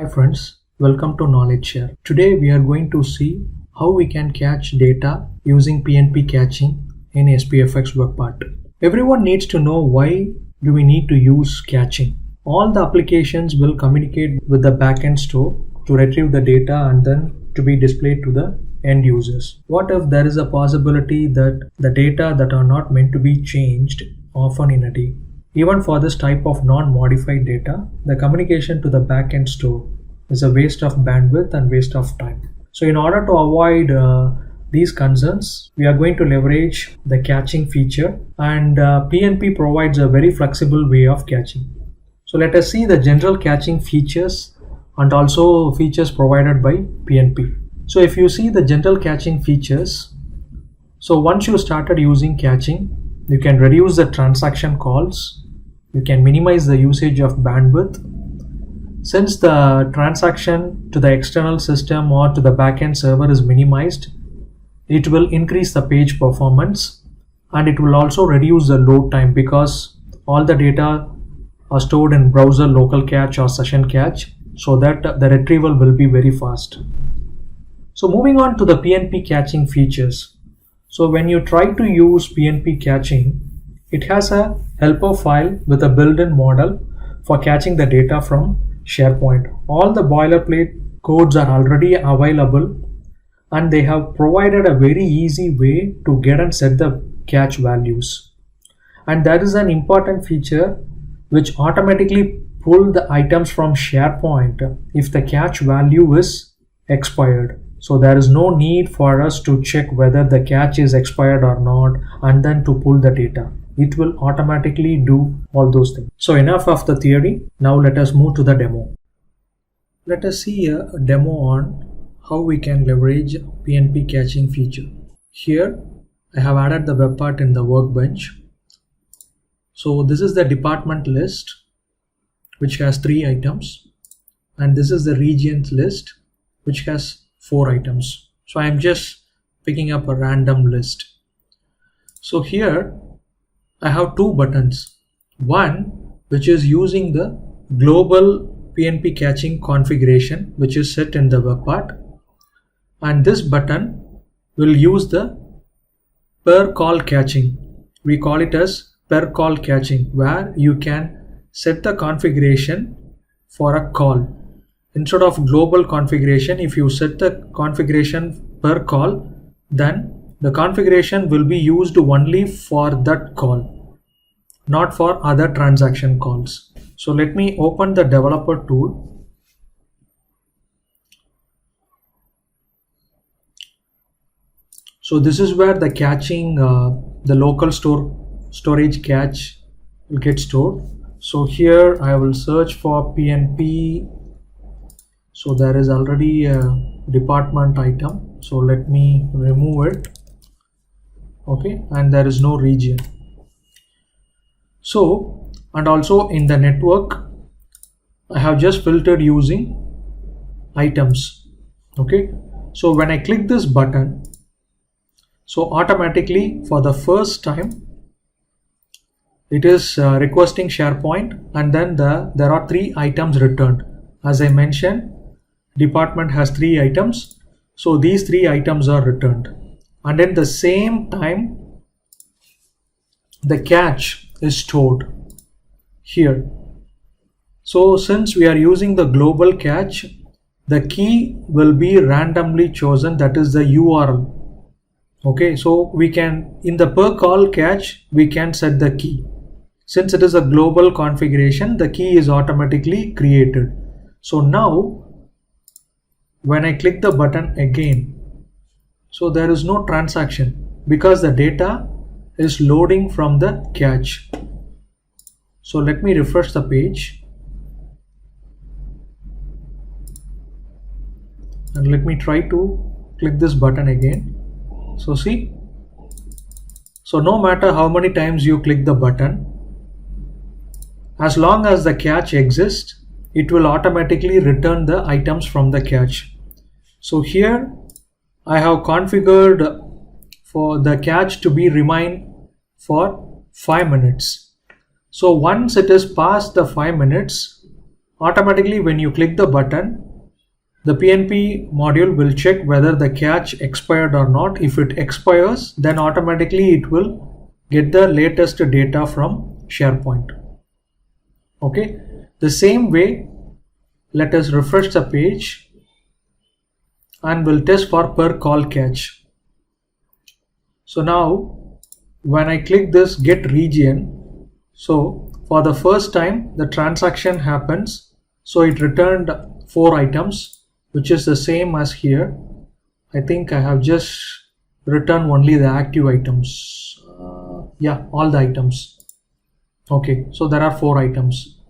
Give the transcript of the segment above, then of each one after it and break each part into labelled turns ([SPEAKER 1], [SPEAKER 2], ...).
[SPEAKER 1] Hi friends, welcome to Knowledge Share. Today we are going to see how we can catch data using PNP caching in SPFX web part. Everyone needs to know why do we need to use caching. All the applications will communicate with the backend store to retrieve the data and then to be displayed to the end users. What if there is a possibility that the data that are not meant to be changed often in a day? Even for this type of non-modified data, the communication to the backend store is a waste of bandwidth and waste of time. So in order to avoid these concerns, we are going to leverage the caching feature, and PNP provides a very flexible way of caching. So let us see the general caching features and also features provided by PNP. So if you see the general caching features, so once you started using caching, you can reduce the transaction calls. You can minimize the usage of bandwidth. Since the transaction to the external system or to the backend server is minimized, it will increase the page performance, and it will also reduce the load time because all the data are stored in browser local cache or session cache, so that the retrieval will be very fast. So moving on to the PNP caching features. So when you try to use PNP caching, it has a helper file with a built-in model for catching the data from SharePoint. All the boilerplate codes are already available, and they have provided a very easy way to get and set the cache values. And there is an important feature which automatically pull the items from SharePoint if the cache value is expired. So there is no need for us to check whether the cache is expired or not and then to pull the data. It will automatically do all those things. So enough of the theory. Now let us move to the demo. Let us see a demo on how we can leverage PNP caching feature. Here I have added the web part in the workbench. So this is the department list which has 3 items, and this is the regions list which has 4 items. So I am just picking up a random list. So here I have 2 buttons. One which is using the global PNP caching configuration which is set in the web part, and this button will use the per call caching. We call it as per call caching, where you can set the configuration for a call. Instead of global configuration, if you set the configuration per call, then the configuration will be used only for that call, not for other transaction calls. So let me open the developer tool. So this is where the caching, the local storage cache will get stored. So here I will search for PNP. So there is already a department item, so let me remove it. Okay, and there is no region. So, and also in the network I have just filtered using items. Okay, so when I click this button, so automatically for the first time it is requesting SharePoint, and then there are 3 items returned. As I mentioned, department has 3 items, so these 3 items are returned, and at the same time the cache is stored here. So since we are using the global cache, the key will be randomly chosen, that is the URL. Okay, so we can, in the per call cache, we can set the key. Since it is a global configuration, the key is automatically created. So now when I click the button again, so there is no transaction because the data is loading from the cache. So let me refresh the page and let me try to click this button again. So see, so no matter how many times you click the button, as long as the cache exists, it will automatically return the items from the cache. So here I have configured for the cache to be remain for 5 minutes. So once it is past the 5 minutes, automatically when you click the button, the PNP module will check whether the cache expired or not. If it expires, then automatically it will get the latest data from SharePoint. Okay, the same way, let us refresh the page and we'll test for per call cache. So now when I click this get region, so for the first time the transaction happens, so it returned 4 items, which is the same as here. I think I have just returned only the active items. Yeah, all the items. Okay, so there are 4 items,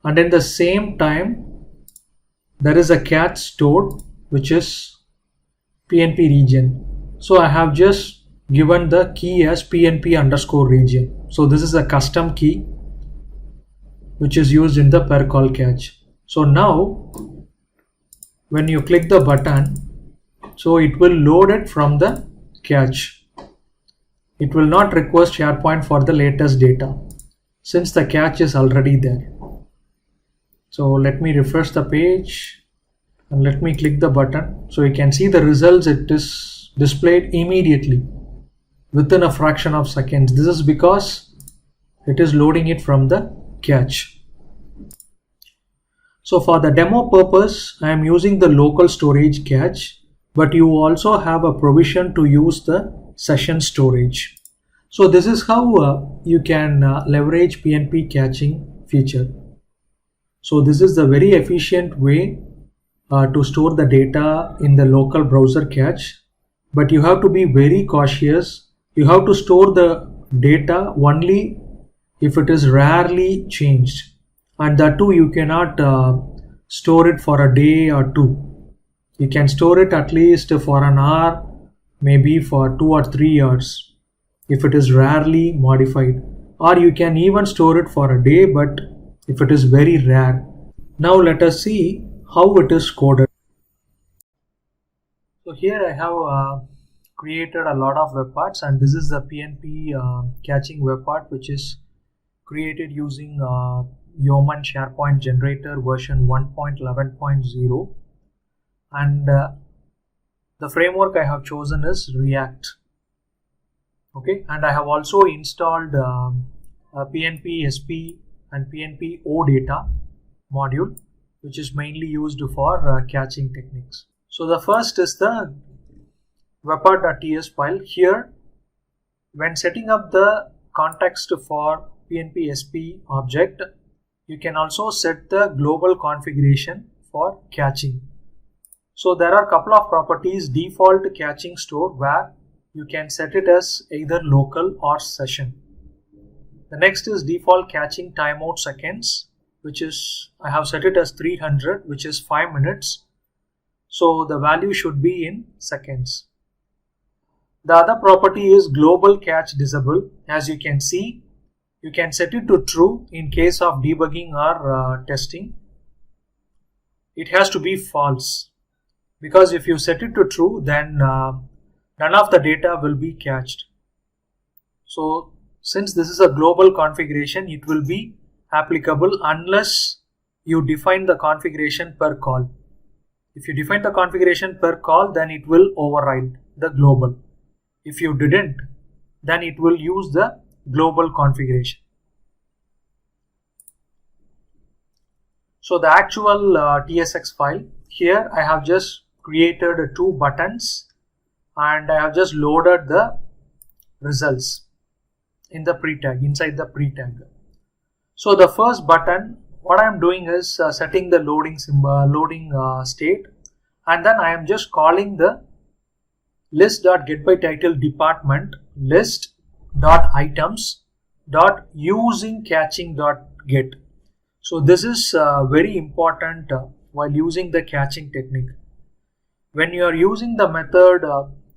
[SPEAKER 1] and in the same time there is a cache stored, which is PNP region. So I have just given the key as PNP underscore region. So this is a custom key which is used in the per call cache. So now when you click the button, so it will load it from the cache. It will not request SharePoint for the latest data since the cache is already there. So let me refresh the page and let me click the button. So you can see the results. It is displayed immediately within a fraction of seconds. This is because it is loading it from the cache. So for the demo purpose, I am using the local storage cache, but you also have a provision to use the session storage. So this is how you can leverage PNP caching feature. So this is the very efficient way to store the data in the local browser cache, but you have to be very cautious. You have to store the data only if it is rarely changed, and that too you cannot store it for a day or 2. You can store it at least for an hour, maybe for 2 or 3 hours if it is rarely modified, or you can even store it for a day, but if it is very rare. Now let us see how it is coded. So here I have created a lot of web parts, and this is the PNP caching web part which is created using Yeoman SharePoint Generator version 1.11.0, and the framework I have chosen is React. Okay, and I have also installed PNP SP and PNP OData module, which is mainly used for caching techniques. So the first is the webpart.ts file. Here, when setting up the context for PNP SP object, you can also set the global configuration for caching. So there are a couple of properties: default caching store, where you can set it as either local or session. The next is default caching timeout seconds, which is, I have set it as 300, which is 5 minutes. So the value should be in seconds. The other property is global cache disable. As you can see, you can set it to true in case of debugging or testing. It has to be false, because if you set it to true, then none of the data will be cached. So since this is a global configuration, it will be applicable unless you define the configuration per call. If you define the configuration per call, then it will override the global. If you didn't, then it will use the global configuration. So the actual TSX file, here I have just created 2 buttons and I have just loaded the results in the pre-tag, inside the pre-tag. So the first button, what I am doing is setting the loading symbol, state, and then I am just calling the list.getByTitle department list.items.usingCaching.get. So this is very important while using the caching technique. When you are using the method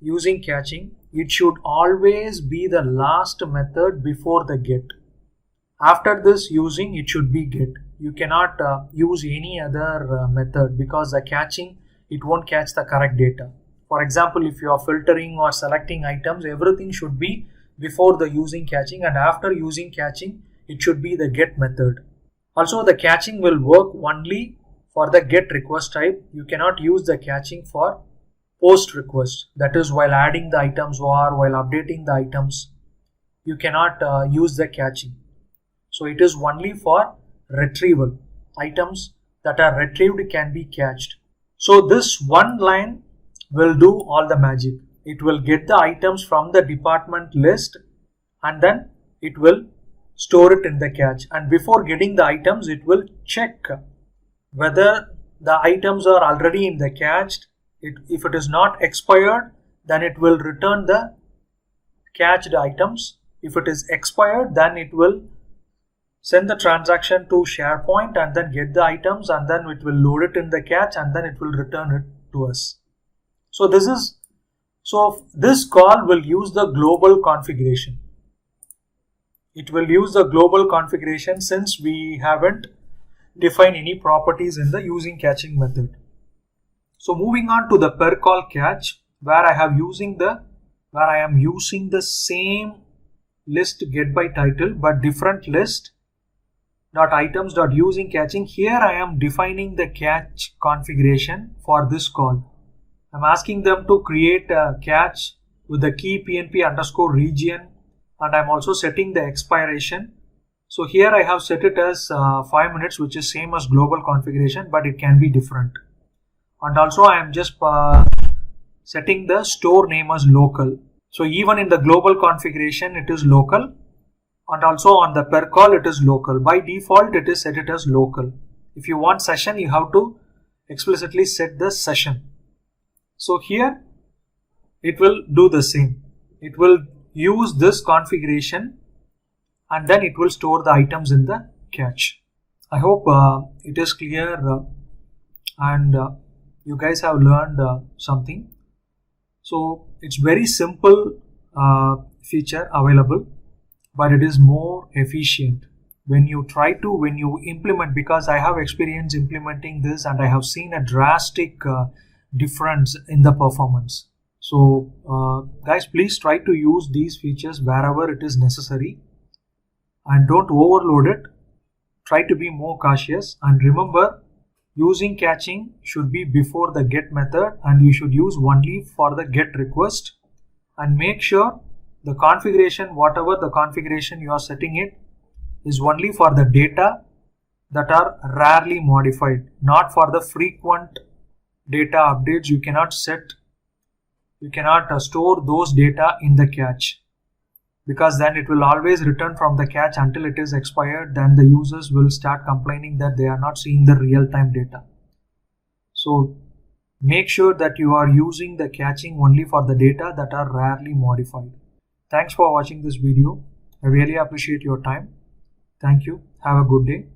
[SPEAKER 1] using caching, it should always be the last method before the get. After this using, it should be get. You cannot use any other method, because the caching, it won't catch the correct data. For example, if you are filtering or selecting items, everything should be before the using caching, and after using caching, it should be the get method. Also, the catching will work only for the get request type. You cannot use the catching for post request. That is, while adding the items or while updating the items, you cannot use the catching. So it is only for retrieval. Items that are retrieved can be catched. So this one line will do all the magic. It will get the items from the department list and then it will store it in the cache. And before getting the items, it will check whether the items are already in the cache. If it is not expired, then it will return the cached items. If it is expired, then it will send the transaction to SharePoint and then get the items, and then it will load it in the cache and then it will return it to us. So this call will use the global configuration. It will use the global configuration since we haven't defined any properties in the using catching method. So moving on to the per call catch, where I am using the same list get by title but different list dot items dot using catching. Here I am defining the catch configuration for this call. I'm asking them to create a catch with the key PNP underscore region, and I'm also setting the expiration. So here I have set it as 5 minutes, which is same as global configuration, but it can be different. And also I am just setting the store name as local. So even in the global configuration it is local, and also on the per call it is local. By default it is set it as local. If you want session, you have to explicitly set the session. So here it will do the same. It will use this configuration and then it will store the items in the cache. I hope it is clear and you guys have learned something. So it's very simple feature available, but it is more efficient when you implement, because I have experience implementing this and I have seen a drastic difference in the performance. So guys, please try to use these features wherever it is necessary and don't overload it. Try to be more cautious, and remember, using catching should be before the get method and you should use only for the get request. And make sure the configuration, whatever the configuration you are setting it, is only for the data that are rarely modified, not for the frequent data updates. You cannot store those data in the cache, because then it will always return from the cache until it is expired. Then the users will start complaining that they are not seeing the real-time data. So make sure that you are using the catching only for the data that are rarely modified. Thanks for watching this video. I really appreciate your time. Thank you. Have a good day.